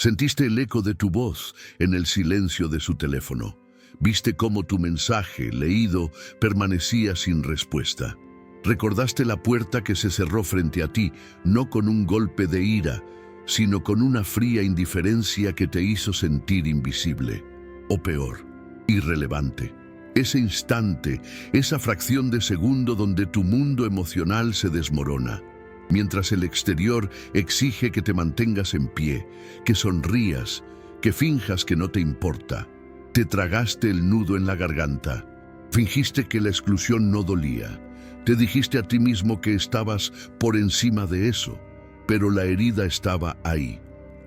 Sentiste el eco de tu voz en el silencio de su teléfono. Viste cómo tu mensaje, leído, permanecía sin respuesta. Recordaste la puerta que se cerró frente a ti, no con un golpe de ira, sino con una fría indiferencia que te hizo sentir invisible. O peor, irrelevante. Ese instante, esa fracción de segundo donde tu mundo emocional se desmorona. Mientras el exterior exige que te mantengas en pie, que sonrías, que finjas que no te importa. Te tragaste el nudo en la garganta. Fingiste que la exclusión no dolía. Te dijiste a ti mismo que estabas por encima de eso, pero la herida estaba ahí,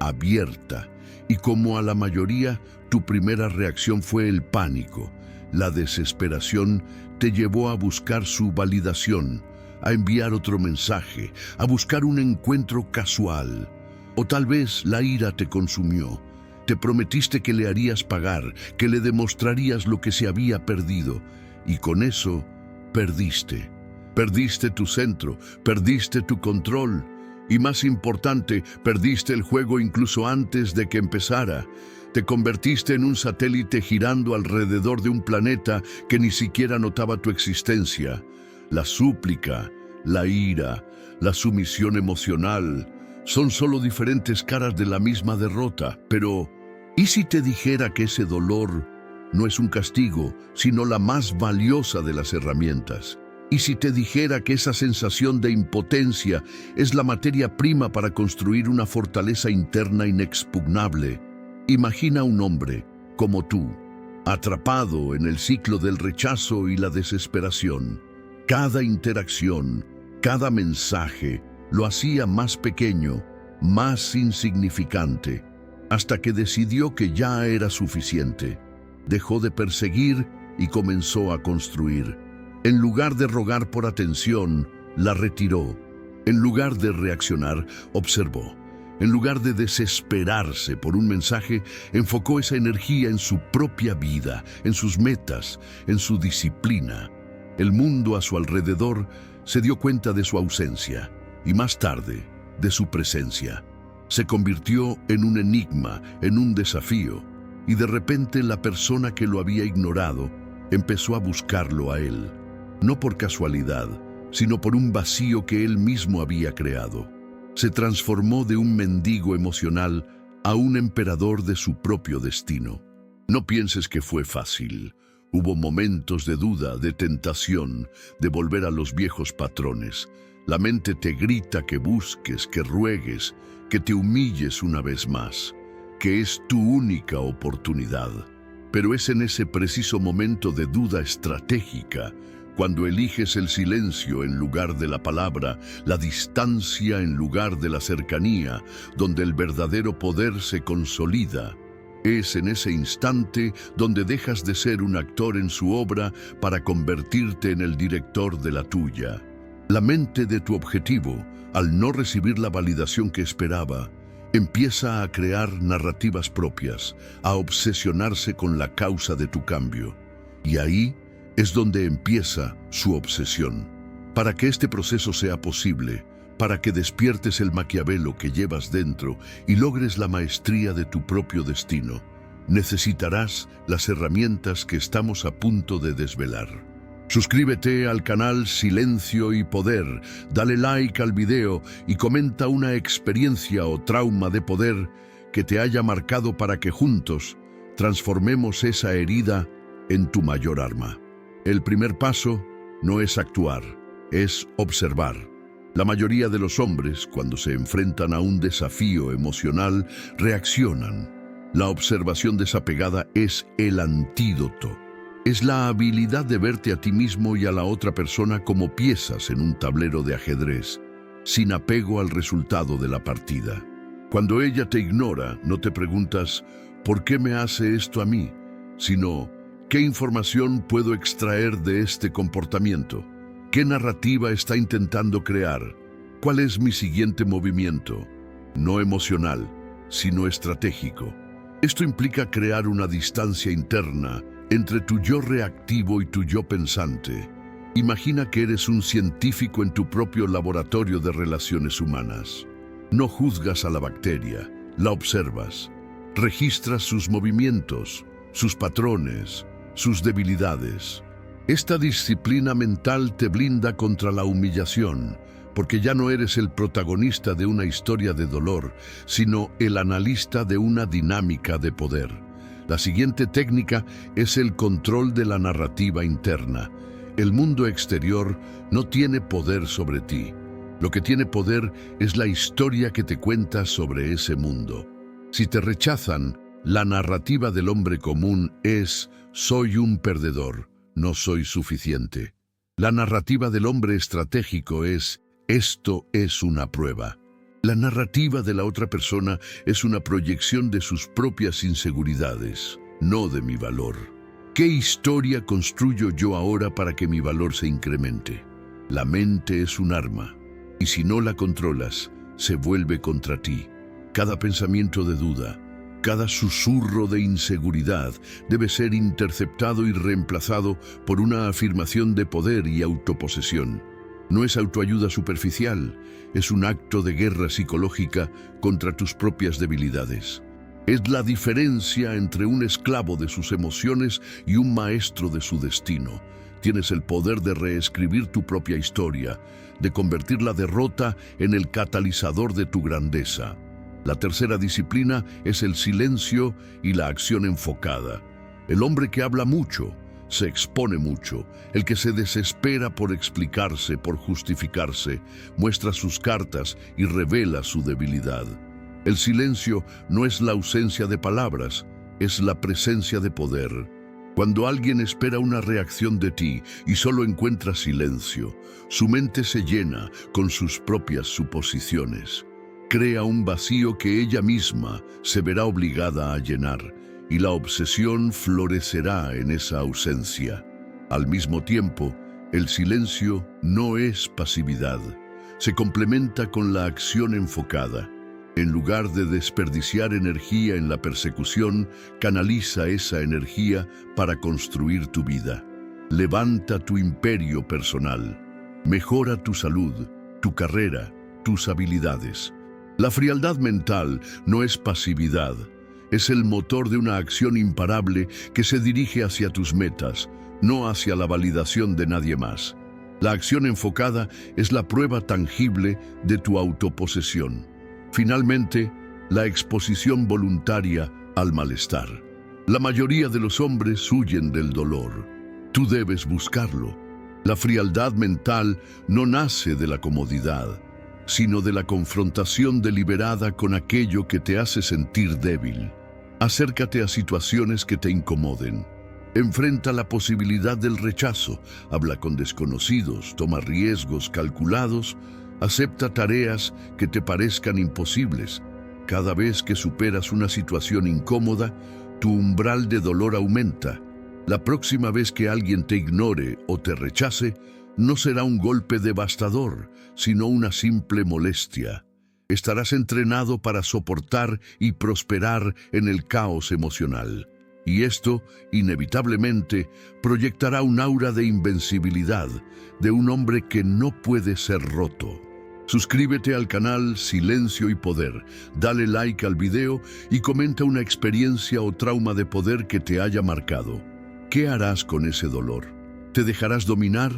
abierta, y como a la mayoría, tu primera reacción fue el pánico. La desesperación te llevó a buscar su validación, a enviar otro mensaje, a buscar un encuentro casual. O tal vez la ira te consumió. Te prometiste que le harías pagar, que le demostrarías lo que se había perdido, y con eso perdiste. Perdiste tu centro, perdiste tu control, y más importante, perdiste el juego incluso antes de que empezara. Te convertiste en un satélite girando alrededor de un planeta que ni siquiera notaba tu existencia. La súplica, la ira, la sumisión emocional son solo diferentes caras de la misma derrota. Pero, ¿y si te dijera que ese dolor no es un castigo, sino la más valiosa de las herramientas? ¿Y si te dijera que esa sensación de impotencia es la materia prima para construir una fortaleza interna inexpugnable? Imagina un hombre como tú, atrapado en el ciclo del rechazo y la desesperación. Cada interacción, cada mensaje, lo hacía más pequeño, más insignificante, hasta que decidió que ya era suficiente. Dejó de perseguir y comenzó a construir. En lugar de rogar por atención, la retiró. En lugar de reaccionar, observó. En lugar de desesperarse por un mensaje, enfocó esa energía en su propia vida, en sus metas, en su disciplina. El mundo a su alrededor se dio cuenta de su ausencia y más tarde de su presencia. Se convirtió en un enigma, en un desafío, y de repente la persona que lo había ignorado empezó a buscarlo a él. No por casualidad, sino por un vacío que él mismo había creado. Se transformó de un mendigo emocional a un emperador de su propio destino. No pienses que fue fácil. Hubo momentos de duda, de tentación, de volver a los viejos patrones. La mente te grita que busques, que ruegues, que te humilles una vez más, que es tu única oportunidad. Pero es en ese preciso momento de duda estratégica, cuando eliges el silencio en lugar de la palabra, la distancia en lugar de la cercanía, donde el verdadero poder se consolida. Es en ese instante donde dejas de ser un actor en su obra para convertirte en el director de la tuya. La mente de tu objetivo, al no recibir la validación que esperaba, empieza a crear narrativas propias, a obsesionarse con la causa de tu cambio. Y ahí es donde empieza su obsesión. Para que este proceso sea posible, para que despiertes el Maquiavelo que llevas dentro y logres la maestría de tu propio destino, necesitarás las herramientas que estamos a punto de desvelar. Suscríbete al canal Silencio y Poder, dale like al video y comenta una experiencia o trauma de poder que te haya marcado para que juntos transformemos esa herida en tu mayor arma. El primer paso no es actuar, es observar. La mayoría de los hombres, cuando se enfrentan a un desafío emocional, reaccionan. La observación desapegada es el antídoto. Es la habilidad de verte a ti mismo y a la otra persona como piezas en un tablero de ajedrez, sin apego al resultado de la partida. Cuando ella te ignora, no te preguntas, ¿por qué me hace esto a mí?, sino, ¿qué información puedo extraer de este comportamiento? ¿Qué narrativa está intentando crear? ¿Cuál es mi siguiente movimiento? No emocional, sino estratégico. Esto implica crear una distancia interna entre tu yo reactivo y tu yo pensante. Imagina que eres un científico en tu propio laboratorio de relaciones humanas. No juzgas a la bacteria, La observas, registras sus movimientos, sus patrones, sus debilidades. Esta disciplina mental te blinda contra la humillación, porque ya no eres el protagonista de una historia de dolor, sino el analista de una dinámica de poder. La siguiente técnica es el control de la narrativa interna. El mundo exterior no tiene poder sobre ti. Lo que tiene poder es la historia que te cuentas sobre ese mundo. Si te rechazan, la narrativa del hombre común es: soy un perdedor, no soy suficiente. La narrativa del hombre estratégico es: esto es una prueba. La narrativa de la otra persona es una proyección de sus propias inseguridades, no de mi valor. ¿Qué historia construyo yo ahora para que mi valor se incremente? La mente es un arma, y si no la controlas, se vuelve contra ti. Cada pensamiento de duda, cada susurro de inseguridad debe ser interceptado y reemplazado por una afirmación de poder y autoposesión. No es autoayuda superficial, es un acto de guerra psicológica contra tus propias debilidades. Es la diferencia entre un esclavo de sus emociones y un maestro de su destino. Tienes el poder de reescribir tu propia historia, de convertir la derrota en el catalizador de tu grandeza. La tercera disciplina es el silencio y la acción enfocada. El hombre que habla mucho se expone mucho. El que se desespera por explicarse, por justificarse, muestra sus cartas y revela su debilidad. El silencio no es la ausencia de palabras, es la presencia de poder. Cuando alguien espera una reacción de ti y solo encuentra silencio, su mente se llena con sus propias suposiciones. Crea un vacío que ella misma se verá obligada a llenar, y la obsesión florecerá en esa ausencia. Al mismo tiempo, el silencio no es pasividad. Se complementa con la acción enfocada. En lugar de desperdiciar energía en la persecución, canaliza esa energía para construir tu vida. Levanta tu imperio personal. Mejora tu salud, tu carrera, tus habilidades. La frialdad mental no es pasividad. Es el motor de una acción imparable que se dirige hacia tus metas, no hacia la validación de nadie más. La acción enfocada es la prueba tangible de tu autoposesión. Finalmente, la exposición voluntaria al malestar. La mayoría de los hombres huyen del dolor. Tú debes buscarlo. La frialdad mental no nace de la comodidad, sino de la confrontación deliberada con aquello que te hace sentir débil. Acércate a situaciones que te incomoden. Enfrenta la posibilidad del rechazo. Habla con desconocidos, toma riesgos calculados. Acepta tareas que te parezcan imposibles. Cada vez que superas una situación incómoda, tu umbral de dolor aumenta. La próxima vez que alguien te ignore o te rechace, no será un golpe devastador, sino una simple molestia. Estarás entrenado para soportar y prosperar en el caos emocional. Y esto, inevitablemente, proyectará un aura de invencibilidad, de un hombre que no puede ser roto. Suscríbete al canal Silencio y Poder, dale like al video y comenta una experiencia o trauma de poder que te haya marcado. ¿Qué harás con ese dolor? ¿Te dejarás dominar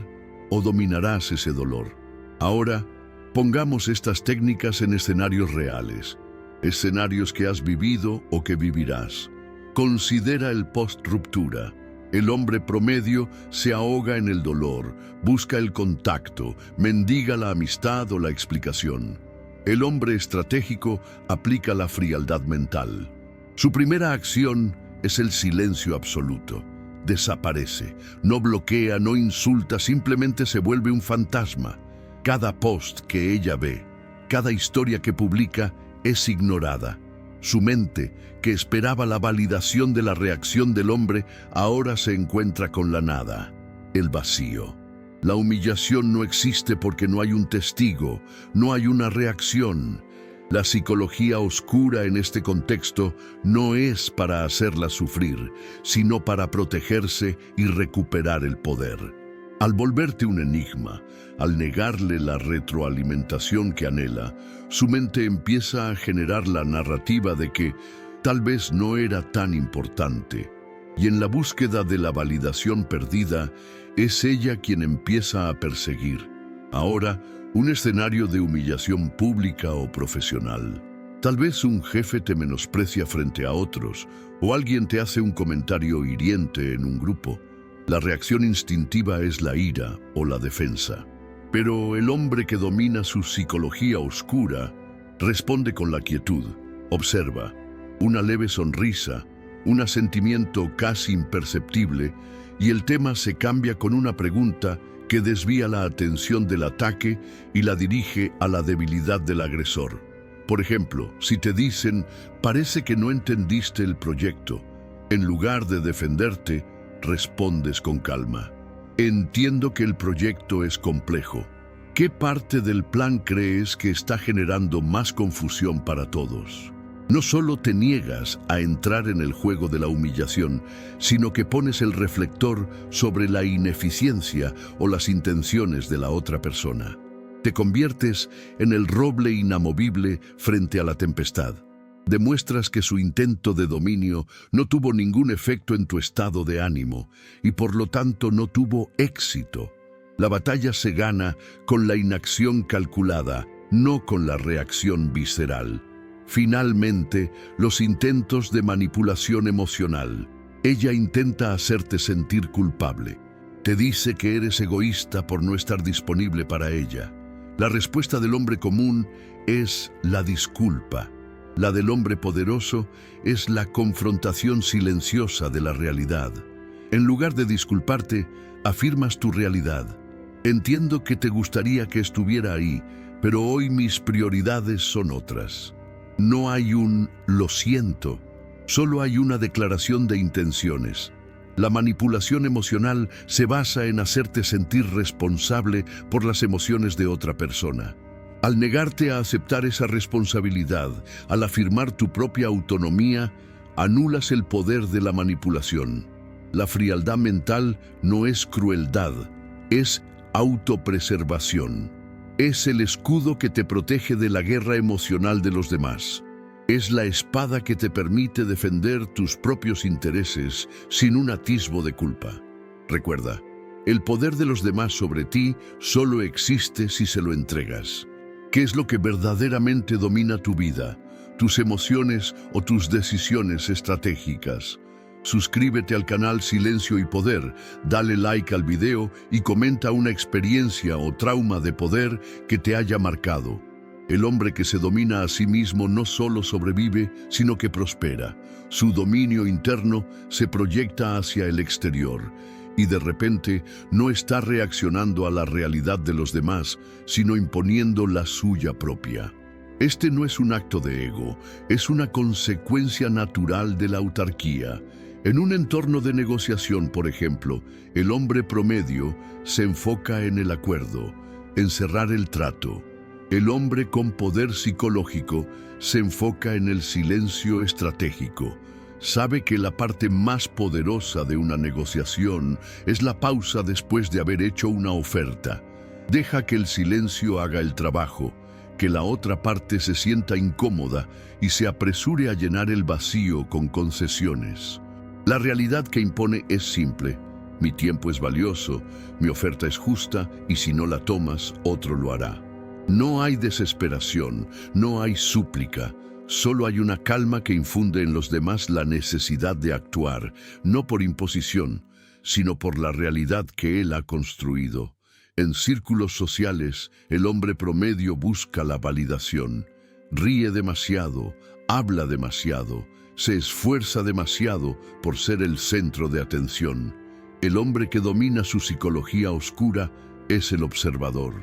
o dominarás ese dolor? Ahora, pongamos estas técnicas en escenarios reales, escenarios que has vivido o que vivirás. Considera el post-ruptura. El hombre promedio se ahoga en el dolor, busca el contacto, mendiga la amistad o la explicación. El hombre estratégico aplica la frialdad mental. Su primera acción es el silencio absoluto. Desaparece, no bloquea, no insulta, simplemente se vuelve un fantasma. Cada post que ella ve, cada historia que publica es ignorada. Su mente, que esperaba la validación de la reacción del hombre, ahora se encuentra con la nada, el vacío. La humillación no existe porque no hay un testigo, no hay una reacción. La psicología oscura en este contexto no es para hacerla sufrir, sino para protegerse y recuperar el poder. Al volverte un enigma, al negarle la retroalimentación que anhela, su mente empieza a generar la narrativa de que tal vez no era tan importante. Y en la búsqueda de la validación perdida, es ella quien empieza a perseguir. Ahora, un escenario de humillación pública o profesional. Tal vez un jefe te menosprecia frente a otros, o alguien te hace un comentario hiriente en un grupo. La reacción instintiva es la ira o la defensa. Pero el hombre que domina su psicología oscura responde con la quietud, observa, una leve sonrisa, un asentimiento casi imperceptible, y el tema se cambia con una pregunta que desvía la atención del ataque y la dirige a la debilidad del agresor. Por ejemplo, si te dicen, parece que no entendiste el proyecto, en lugar de defenderte, respondes con calma. Entiendo que el proyecto es complejo. ¿Qué parte del plan crees que está generando más confusión para todos? No solo te niegas a entrar en el juego de la humillación, sino que pones el reflector sobre la ineficiencia o las intenciones de la otra persona. Te conviertes en el roble inamovible frente a la tempestad. Demuestras que su intento de dominio no tuvo ningún efecto en tu estado de ánimo y por lo tanto no tuvo éxito. La batalla se gana con la inacción calculada, no con la reacción visceral. Finalmente, los intentos de manipulación emocional. Ella intenta hacerte sentir culpable. Te dice que eres egoísta por no estar disponible para ella. La respuesta del hombre común es la disculpa. La del hombre poderoso es la confrontación silenciosa de la realidad. En lugar de disculparte, afirmas tu realidad. Entiendo que te gustaría que estuviera ahí, pero hoy mis prioridades son otras. No hay un "lo siento", solo hay una declaración de intenciones. La manipulación emocional se basa en hacerte sentir responsable por las emociones de otra persona. Al negarte a aceptar esa responsabilidad, al afirmar tu propia autonomía, anulas el poder de la manipulación. La frialdad mental no es crueldad, es autopreservación. Es el escudo que te protege de la guerra emocional de los demás. Es la espada que te permite defender tus propios intereses sin un atisbo de culpa. Recuerda, el poder de los demás sobre ti solo existe si se lo entregas. ¿Qué es lo que verdaderamente domina tu vida, tus emociones o tus decisiones estratégicas? Suscríbete al canal Silencio y Poder, dale like al video y comenta una experiencia o trauma de poder que te haya marcado. El hombre que se domina a sí mismo no solo sobrevive, sino que prospera. Su dominio interno se proyecta hacia el exterior y de repente no está reaccionando a la realidad de los demás, sino imponiendo la suya propia. Este no es un acto de ego, es una consecuencia natural de la autarquía. En un entorno de negociación, por ejemplo, el hombre promedio se enfoca en el acuerdo, en cerrar el trato. El hombre con poder psicológico se enfoca en el silencio estratégico. Sabe que la parte más poderosa de una negociación es la pausa después de haber hecho una oferta. Deja que el silencio haga el trabajo, que la otra parte se sienta incómoda y se apresure a llenar el vacío con concesiones. La realidad que impone es simple. Mi tiempo es valioso, mi oferta es justa y si no la tomas, otro lo hará. No hay desesperación, no hay súplica, solo hay una calma que infunde en los demás la necesidad de actuar, no por imposición, sino por la realidad que él ha construido. En círculos sociales, el hombre promedio busca la validación. Ríe demasiado, habla demasiado, se esfuerza demasiado por ser el centro de atención. El hombre que domina su psicología oscura es el observador.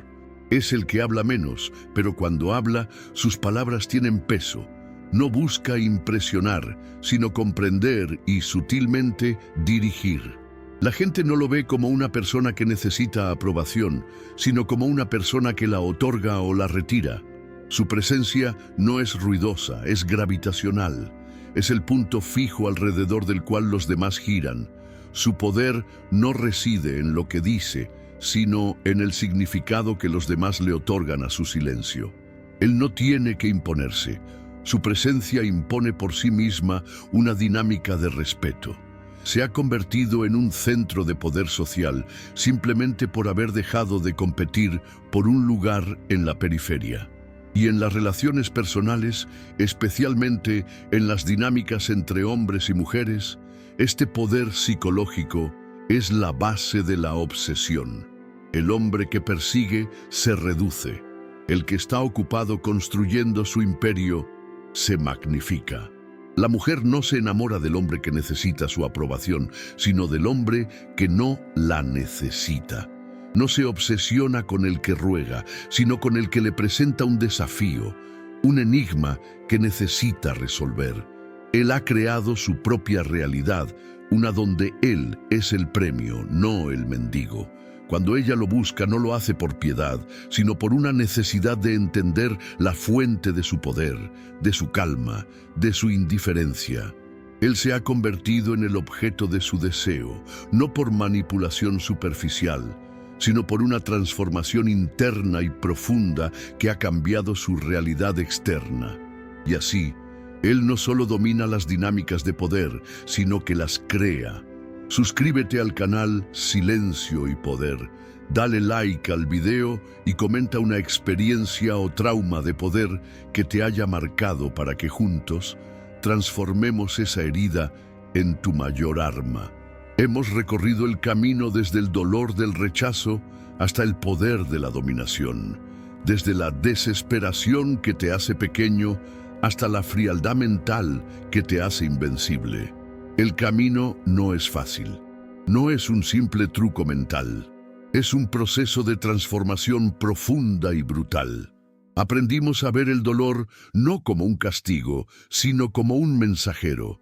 Es el que habla menos, pero cuando habla, sus palabras tienen peso. No busca impresionar, sino comprender y sutilmente dirigir. La gente no lo ve como una persona que necesita aprobación, sino como una persona que la otorga o la retira. Su presencia no es ruidosa, es gravitacional. Es el punto fijo alrededor del cual los demás giran. Su poder no reside en lo que dice, sino en el significado que los demás le otorgan a su silencio. Él no tiene que imponerse. Su presencia impone por sí misma una dinámica de respeto. Se ha convertido en un centro de poder social simplemente por haber dejado de competir por un lugar en la periferia. Y en las relaciones personales, especialmente en las dinámicas entre hombres y mujeres, este poder psicológico es la base de la obsesión. El hombre que persigue se reduce. El que está ocupado construyendo su imperio se magnifica. La mujer no se enamora del hombre que necesita su aprobación, sino del hombre que no la necesita. No se obsesiona con el que ruega, sino con el que le presenta un desafío, un enigma que necesita resolver. Él ha creado su propia realidad, una donde él es el premio, no el mendigo. Cuando ella lo busca, no lo hace por piedad, sino por una necesidad de entender la fuente de su poder, de su calma, de su indiferencia. Él se ha convertido en el objeto de su deseo, no por manipulación superficial, sino por una transformación interna y profunda que ha cambiado su realidad externa. Y así, él no solo domina las dinámicas de poder, sino que las crea. Suscríbete al canal Silencio y Poder, dale like al video y comenta una experiencia o trauma de poder que te haya marcado para que juntos transformemos esa herida en tu mayor arma. Hemos recorrido el camino desde el dolor del rechazo hasta el poder de la dominación, desde la desesperación que te hace pequeño hasta la frialdad mental que te hace invencible. El camino no es fácil, no es un simple truco mental, es un proceso de transformación profunda y brutal. Aprendimos a ver el dolor no como un castigo, sino como un mensajero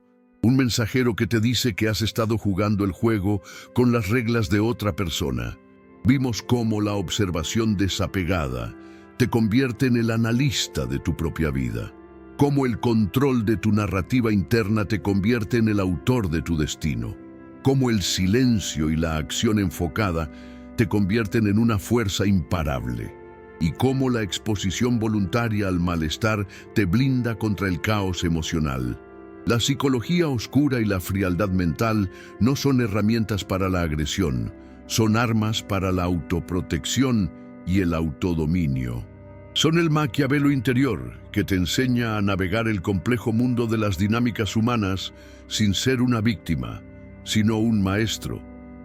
que te dice que has estado jugando el juego con las reglas de otra persona. Vimos cómo la observación desapegada te convierte en el analista de tu propia vida. Cómo el control de tu narrativa interna te convierte en el autor de tu destino. Cómo el silencio y la acción enfocada te convierten en una fuerza imparable. Y cómo la exposición voluntaria al malestar te blinda contra el caos emocional. La psicología oscura y la frialdad mental no son herramientas para la agresión, son armas para la autoprotección y el autodominio. Son el Maquiavelo interior que te enseña a navegar el complejo mundo de las dinámicas humanas sin ser una víctima, sino un maestro.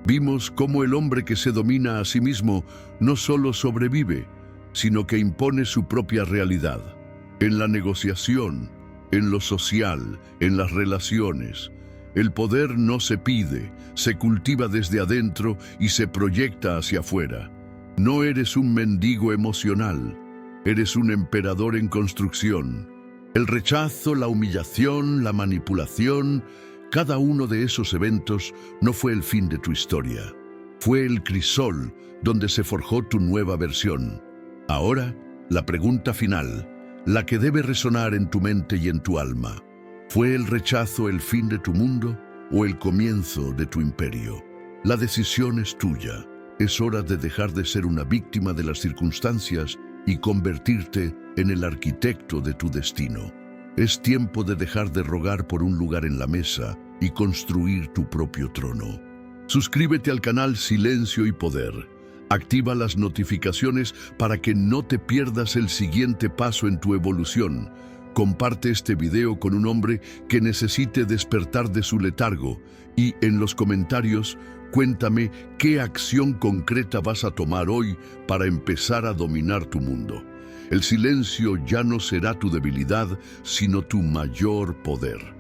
Vimos cómo el hombre que se domina a sí mismo no solo sobrevive, sino que impone su propia realidad. En la negociación, en lo social, en las relaciones, el poder no se pide, se cultiva desde adentro y se proyecta hacia afuera. No eres un mendigo emocional. Eres un emperador en construcción. El rechazo, la humillación, la manipulación, cada uno de esos eventos no fue el fin de tu historia. Fue el crisol donde se forjó tu nueva versión. Ahora, la pregunta final, la que debe resonar en tu mente y en tu alma. ¿Fue el rechazo el fin de tu mundo o el comienzo de tu imperio? La decisión es tuya. Es hora de dejar de ser una víctima de las circunstancias y convertirte en el arquitecto de tu destino. Es tiempo de dejar de rogar por un lugar en la mesa y construir tu propio trono. Suscríbete al canal Silencio y Poder. Activa las notificaciones para que no te pierdas el siguiente paso en tu evolución. Comparte este video con un hombre que necesite despertar de su letargo y en los comentarios cuéntame qué acción concreta vas a tomar hoy para empezar a dominar tu mundo. El silencio ya no será tu debilidad, sino tu mayor poder.